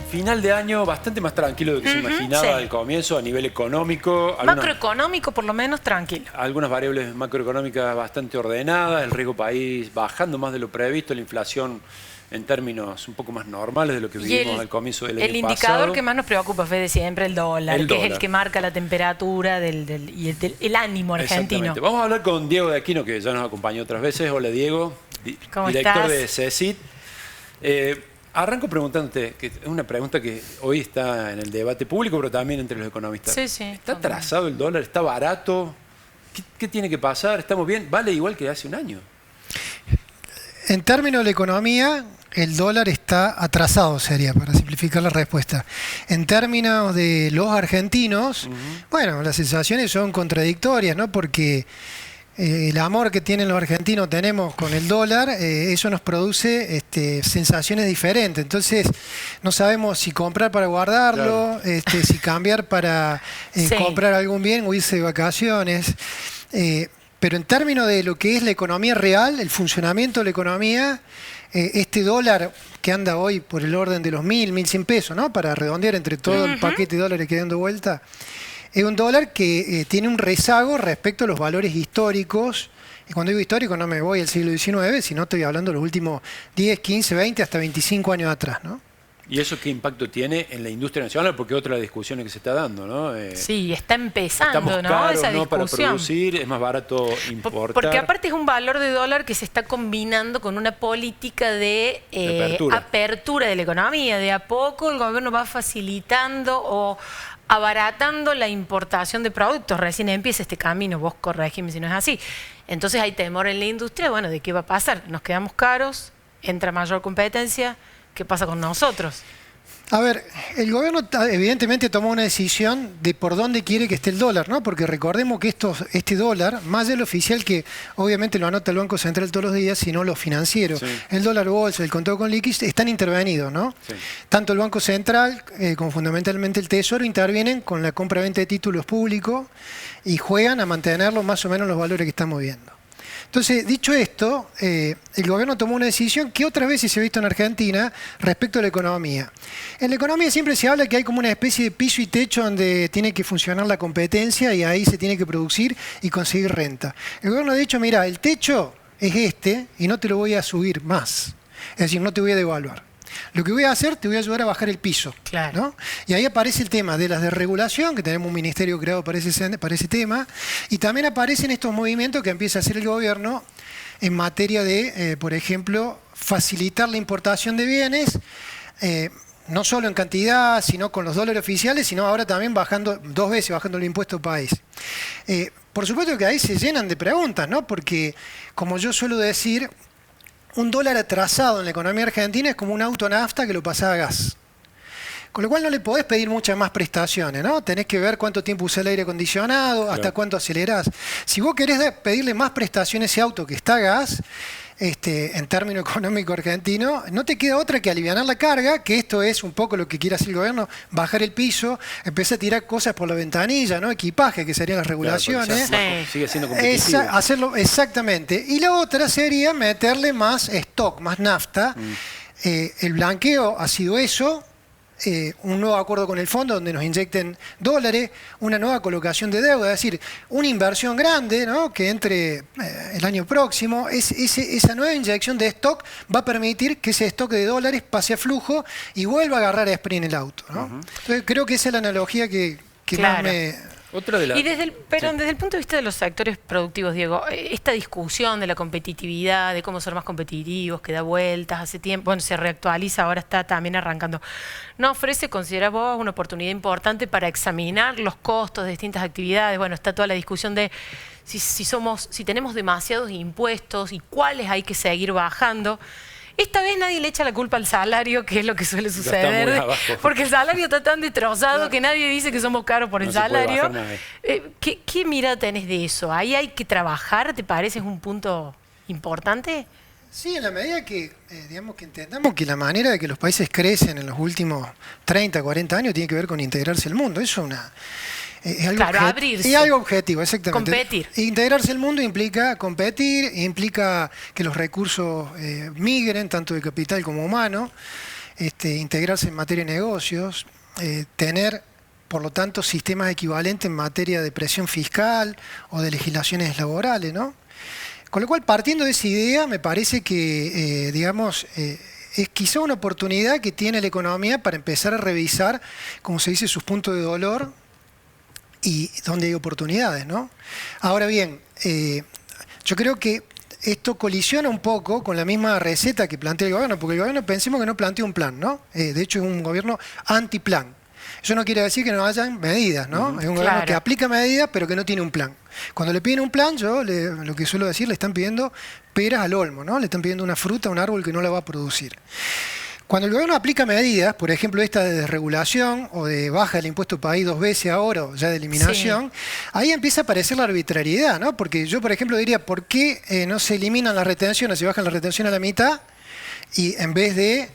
final de año bastante más tranquilo de lo que se imaginaba al comienzo a nivel económico. Macroeconómico, por lo menos, tranquilo. Algunas variables macroeconómicas bastante ordenadas, el riesgo país bajando más de lo previsto, la inflación en términos un poco más normales de lo que vivimos al comienzo del año pasado. El indicador que más nos preocupa, Fede, siempre el dólar, que es el que marca la temperatura y el ánimo argentino. Vamos a hablar con Diego de Aquino, que ya nos acompañó otras veces. Hola, Diego, ¿Cómo director estás? de CECIT. Arranco preguntándote, que es una pregunta que hoy está en el debate público, pero también entre los economistas. Sí. ¿Está atrasado el dólar? ¿Está barato? ¿Qué tiene que pasar? ¿Estamos bien? ¿Vale igual que hace un año? En términos de la economía, el dólar está atrasado, sería, para simplificar la respuesta. En términos de los argentinos, bueno, las sensaciones son contradictorias, ¿no? Porque el amor que tienen los argentinos tenemos con el dólar, eso nos produce sensaciones diferentes. Entonces, no sabemos si comprar para guardarlo, si cambiar para comprar algún bien o irse de vacaciones. Pero en términos de lo que es la economía real, el funcionamiento de la economía, este dólar que anda hoy por el orden de los 1.100 pesos, ¿no? Para redondear entre todo el paquete de dólares que dando vuelta, es un dólar que tiene un rezago respecto a los valores históricos. Y cuando digo histórico no me voy al siglo XIX, sino estoy hablando de los últimos 10, 15, 20, hasta 25 años atrás, ¿no? ¿Y eso qué impacto tiene en la industria nacional? Porque otra de las discusiones que se está dando, ¿no? Sí, está empezando, estamos ¿no? caros, Esa ¿no? Para discusión. producir, es más barato importar. Porque aparte es un valor de dólar que se está combinando con una política de apertura de la economía. De a poco el gobierno va facilitando o abaratando la importación de productos. Recién empieza este camino, vos corregime si no es así. Entonces hay temor en la industria, bueno, ¿de qué va a pasar? Nos quedamos caros, entra mayor competencia. ¿Qué pasa con nosotros? A ver, el gobierno evidentemente tomó una decisión de por dónde quiere que esté el dólar, ¿no? Porque recordemos que este dólar, más del oficial que obviamente lo anota el Banco Central todos los días, sino los financieros, el dólar bolsa, el contado con liquidez, están intervenidos, ¿no? Sí. Tanto el Banco Central como fundamentalmente el Tesoro intervienen con la compra-venta de títulos públicos y juegan a mantenerlo más o menos los valores que estamos viendo. Entonces, dicho esto, el gobierno tomó una decisión que otras veces se ha visto en Argentina respecto a la economía. En la economía siempre se habla que hay como una especie de piso y techo donde tiene que funcionar la competencia y ahí se tiene que producir y conseguir renta. El gobierno ha dicho, mira, el techo es este y no te lo voy a subir más. Es decir, no te voy a devaluar. Lo que voy a hacer, te voy a ayudar a bajar el piso. Claro. ¿No? Y ahí aparece el tema de las desregulación, que tenemos un ministerio creado para ese tema, y también aparecen estos movimientos que empieza a hacer el gobierno en materia de, por ejemplo, facilitar la importación de bienes, no solo en cantidad, sino con los dólares oficiales, sino ahora también dos veces bajando el impuesto país. Por supuesto que ahí se llenan de preguntas, ¿no? Porque, como yo suelo decir, un dólar atrasado en la economía argentina es como un auto nafta que lo pasa a gas. Con lo cual no le podés pedir muchas más prestaciones, ¿no? Tenés que ver cuánto tiempo usa el aire acondicionado, hasta cuánto acelerás. Si vos querés pedirle más prestaciones a ese auto que está a gas, en términos económico argentino, no te queda otra que alivianar la carga, que esto es un poco lo que quiere hacer el gobierno, bajar el piso, empezar a tirar cosas por la ventanilla, ¿no? Equipaje, que serían las regulaciones. Claro, sigue siendo competitivo. Hacerlo exactamente. Y la otra sería meterle más stock, más nafta. El blanqueo ha sido eso. Un nuevo acuerdo con el fondo donde nos inyecten dólares, una nueva colocación de deuda, es decir, una inversión grande, ¿no? Que entre el año próximo. Esa nueva inyección de stock va a permitir que ese stock de dólares pase a flujo y vuelva a agarrar a sprint el auto, ¿no? Entonces creo que esa es la analogía que más me... Y desde el punto de vista de los sectores productivos, Diego, esta discusión de la competitividad, de cómo ser más competitivos, que da vueltas hace tiempo, bueno, se reactualiza, ahora está también arrancando, ¿no ofrece, considerás vos, una oportunidad importante para examinar los costos de distintas actividades? Bueno, está toda la discusión de si tenemos demasiados impuestos y cuáles hay que seguir bajando. Esta vez nadie le echa la culpa al salario, que es lo que suele suceder, porque el salario está tan destrozado que nadie dice que somos caros por el salario. ¿Qué mirada tenés de eso? ¿Ahí hay que trabajar? ¿Te parece es un punto importante? Sí, en la medida que, digamos, que entendamos que la manera de que los países crecen en los últimos 30, 40 años tiene que ver con integrarse al mundo. Eso es algo abrirse. Y algo objetivo, exactamente. Competir. Integrarse al mundo implica competir, implica que los recursos migren, tanto de capital como humano. integrarse en materia de negocios, tener, por lo tanto, sistemas equivalentes en materia de presión fiscal o de legislaciones laborales, ¿no? Con lo cual, partiendo de esa idea, me parece que, es quizá una oportunidad que tiene la economía para empezar a revisar, como se dice, sus puntos de dolor y dónde hay oportunidades, ¿no? Ahora bien, yo creo que esto colisiona un poco con la misma receta que plantea el gobierno, porque el gobierno pensemos que no plantea un plan, ¿no? De hecho, es un gobierno antiplan. Eso no quiere decir que no hayan medidas, ¿no? Es un gobierno que aplica medidas, pero que no tiene un plan. Cuando le piden un plan, lo que suelo decir, le están pidiendo peras al olmo, ¿no? Le están pidiendo una fruta, un árbol que no la va a producir. Cuando el gobierno aplica medidas, por ejemplo esta de desregulación o de baja del impuesto país 2 veces ahora, o ya de eliminación, ahí empieza a aparecer la arbitrariedad, ¿no? Porque yo, por ejemplo, diría, ¿por qué no se eliminan las retenciones, se bajan las retenciones a la mitad? Y en vez de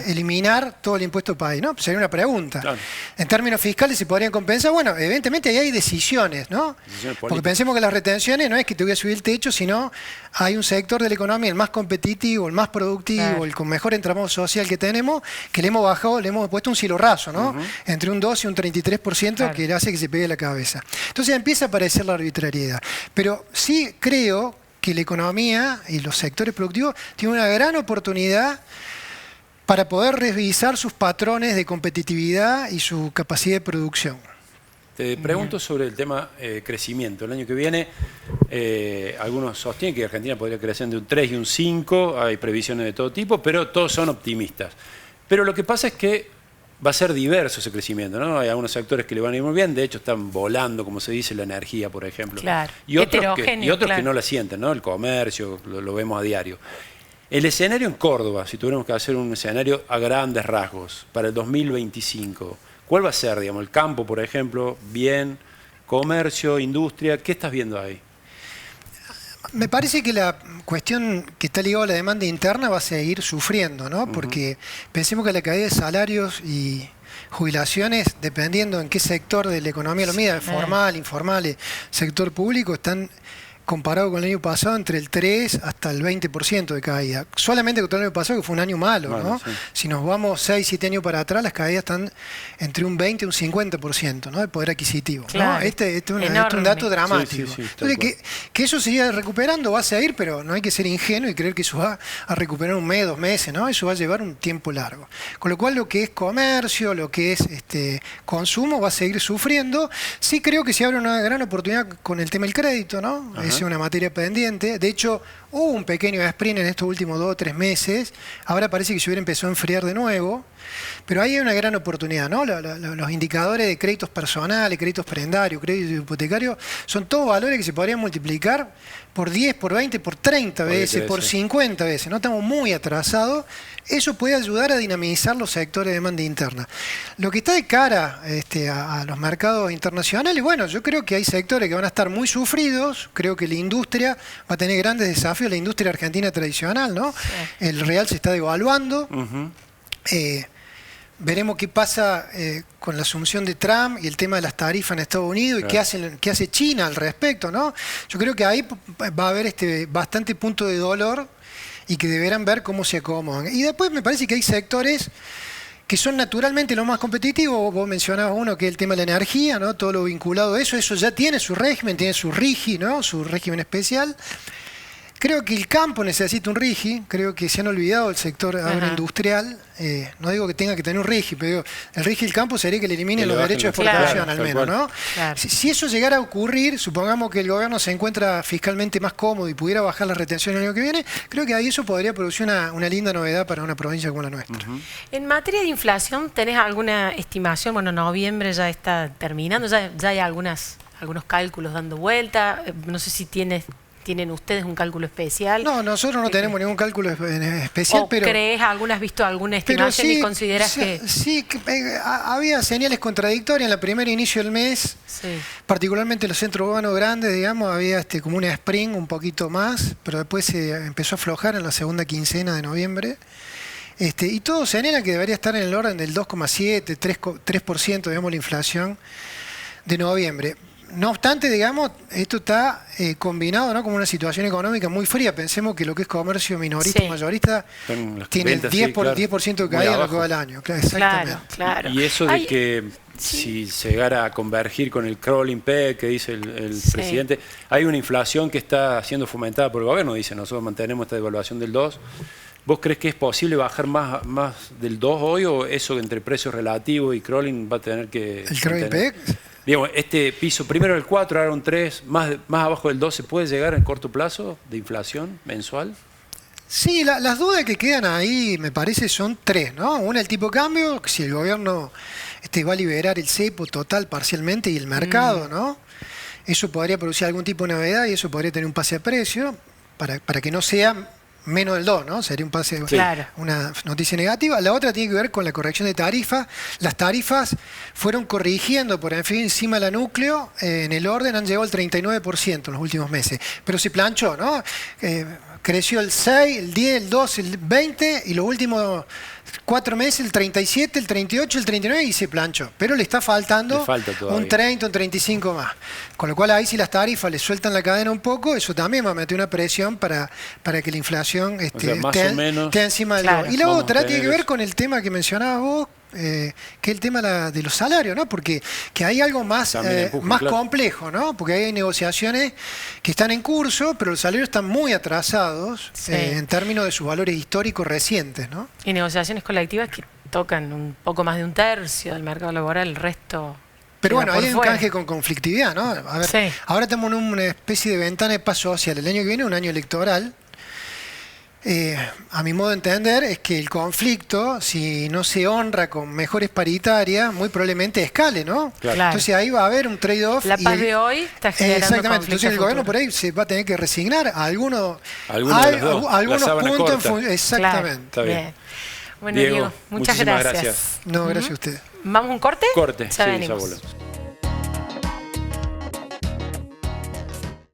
eliminar todo el impuesto país, ¿no? Sería una pregunta. Claro. En términos fiscales se podrían compensar. Bueno, evidentemente ahí hay decisiones, ¿no? Porque pensemos que las retenciones no es que te voy a subir el techo, sino hay un sector de la economía, el más competitivo, el más productivo, el con mejor entramado social que tenemos, que le hemos bajado, le hemos puesto un cielo raso, ¿no? Entre un 2 y un 33%, que hace que se pegue la cabeza. Entonces empieza a aparecer la arbitrariedad. Pero sí creo que la economía y los sectores productivos tienen una gran oportunidad para poder revisar sus patrones de competitividad y su capacidad de producción. Te pregunto sobre el tema crecimiento. El año que viene, algunos sostienen que Argentina podría crecer entre un 3 y un 5, hay previsiones de todo tipo, pero todos son optimistas. Pero lo que pasa es que va a ser diverso ese crecimiento, ¿no? Hay algunos sectores que le van a ir muy bien, de hecho están volando, como se dice, la energía, por ejemplo. Claro. Y otros que no la sienten, ¿no? El comercio, lo vemos a diario. El escenario en Córdoba, si tuviéramos que hacer un escenario a grandes rasgos para el 2025, ¿cuál va a ser, digamos? El campo, por ejemplo, bien, comercio, industria, ¿qué estás viendo ahí? Me parece que la cuestión que está ligada a la demanda interna va a seguir sufriendo, ¿no? Porque pensemos que la caída de salarios y jubilaciones, dependiendo en qué sector de la economía lo mida, formal, informal, sector público, están comparado con el año pasado entre el 3 hasta el 20% de caída. Solamente contra el año pasado, que fue un año malo, ¿no? Sí. Si nos vamos 6, 7 años para atrás, las caídas están entre un 20 y un 50%, ¿no? De poder adquisitivo, claro. ¿no? Este es un dato dramático. Sí, entonces, que eso se siga recuperando, va a seguir, pero no hay que ser ingenuo y creer que eso va a recuperar un mes, 2 meses, ¿no? Eso va a llevar un tiempo largo. Con lo cual, lo que es comercio, lo que es consumo, va a seguir sufriendo. Sí creo que se abre una gran oportunidad con el tema del crédito, ¿no? Es una materia pendiente. De hecho, hubo un pequeño sprint en estos últimos 2 o 3 meses. Ahora parece que se hubiera empezado a enfriar de nuevo. Pero ahí hay una gran oportunidad, ¿no? Los indicadores de créditos personales, créditos prendarios, créditos hipotecarios, son todos valores que se podrían multiplicar por 10, por 20, por 30 veces, por 50 veces. No estamos muy atrasados. Eso puede ayudar a dinamizar los sectores de demanda interna. Lo que está de cara a los mercados internacionales, bueno, yo creo que hay sectores que van a estar muy sufridos. Creo que la industria va a tener grandes desafíos, la industria argentina tradicional, ¿no? Sí. El real se está devaluando. Veremos qué pasa con la asunción de Trump y el tema de las tarifas en Estados Unidos y qué hace China al respecto, ¿no? Yo creo que ahí va a haber bastante punto de dolor y que deberán ver cómo se acomodan. Y después me parece que hay sectores que son naturalmente los más competitivos. Vos mencionabas uno que es el tema de la energía, ¿no? Todo lo vinculado a eso ya tiene su régimen, tiene su RIGI, ¿no? Su régimen especial. Creo que el campo necesita un RIGI, creo que se han olvidado del sector agroindustrial. No digo que tenga que tener un RIGI, pero digo, el RIGI del campo sería que le eliminen los derechos de exportación al menos, ¿no? Claro. Si eso llegara a ocurrir, supongamos que el gobierno se encuentra fiscalmente más cómodo y pudiera bajar la retención el año que viene, creo que ahí eso podría producir una linda novedad para una provincia como la nuestra. En materia de inflación, ¿tenés alguna estimación? Bueno, noviembre ya está terminando, ya hay algunos cálculos dando vuelta, no sé si ¿tienen ustedes un cálculo especial? No, nosotros no tenemos ningún cálculo especial, pero... ¿Has visto alguna estimación y consideras que...? Sí, había señales contradictorias en el primer inicio del mes, particularmente en los centros urbanos grandes, digamos, había como una spring un poquito más, pero después se empezó a aflojar en la segunda quincena de noviembre. Y todo señala que debería estar en el orden del 2,7, 3%, digamos, la inflación de noviembre. no obstante, digamos, esto está combinado, ¿no?, con una situación económica muy fría. Pensemos que lo que es comercio minorista y mayorista tiene el 10% de caída en lo que va al año. Claro, exactamente. Claro. Y eso de que si llegara a convergir con el crawling peg que dice el presidente, hay una inflación que está siendo fomentada por el gobierno, dice, nosotros mantenemos esta devaluación del 2%. ¿Vos crees que es posible bajar más del 2 hoy, o eso entre precios relativos y crawling va a tener que... ¿El crawling peg? Digamos, este piso, primero el 4, ahora un 3, más abajo del 2, ¿se puede llegar en corto plazo de inflación mensual? Sí, las dudas que quedan ahí, me parece, son 3, ¿no? Una, el tipo de cambio, si el gobierno va a liberar el cepo total, parcialmente, y el mercado, ¿no? Eso podría producir algún tipo de novedad y eso podría tener un pase a precio para que no sea menos del 2, ¿no? Sería un pase, una noticia negativa. La otra tiene que ver con la corrección de tarifas. Las tarifas fueron corrigiendo por encima de la núcleo, en el orden han llegado al 39% en los últimos meses, pero se planchó, ¿no? Creció el 6, el 10, el 12, el 20 y los últimos 4 meses el 37, el 38, el 39 y se planchó. Pero le está faltando un 30, un 35 más. Con lo cual ahí si las tarifas le sueltan la cadena un poco, eso también va a meter una presión para que la inflación esté encima del 2. Y la otra tiene que ver con el tema que mencionabas vos, que es el tema de los salarios, ¿no? Porque que hay algo más complejo, ¿no? Porque hay negociaciones que están en curso, pero los salarios están muy atrasados en términos de sus valores históricos recientes, ¿no? Y negociaciones colectivas que tocan un poco más de un tercio del mercado laboral, el resto... Pero bueno, ahí hay un canje con conflictividad, ¿no? A ver, ahora estamos en una especie de ventana de paz social. El año que viene es un año electoral. A mi modo de entender es que el conflicto, si no se honra con mejores paritarias, muy probablemente escale, ¿no? Claro. Entonces ahí va a haber un trade-off. La paz de hoy está generando exactamente. Entonces el gobierno por ahí se va a tener que resignar a algunos puntos. Exactamente. Claro. Bien. Bueno, Diego, muchas gracias. No, gracias a usted. ¿Vamos a un corte? Corte, ya ya venimos. volvemos.